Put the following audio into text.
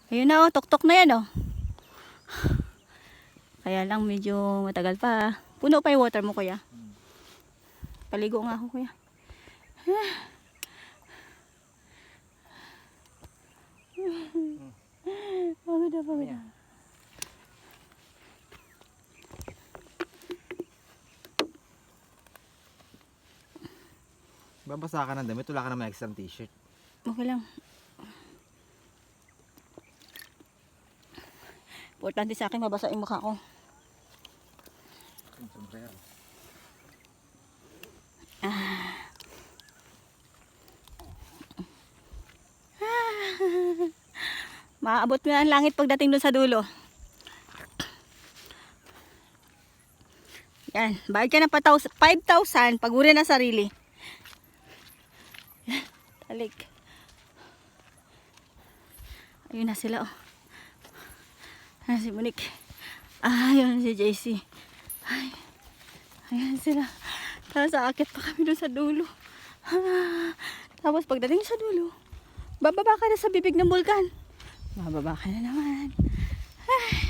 Ayun na oh, tuktok na yan oh. Kaya lang medyo matagal pa. Puno pa yung water mo kuya. Paligo nga ako kuya. Pagod na, pagod na. Babasa ka ng damit, wala ka naman extra t-shirt. Okay lang. Importante sa akin mabasa yung mukha ko. Maaabot mo na ang langit pagdating dun sa dulo. Yan, bayad ka na pa 5,000 pag uri na sarili. Talik. Ayun na sila oh. Ayan si Monique. Ayun si JC. Ay, ayan sila. Tapos aakit pa kami dun sa dulo. Tapos pagdating sa dulo, bababa ka na sa bibig ng bulkan. Bababa ka na naman. Ay.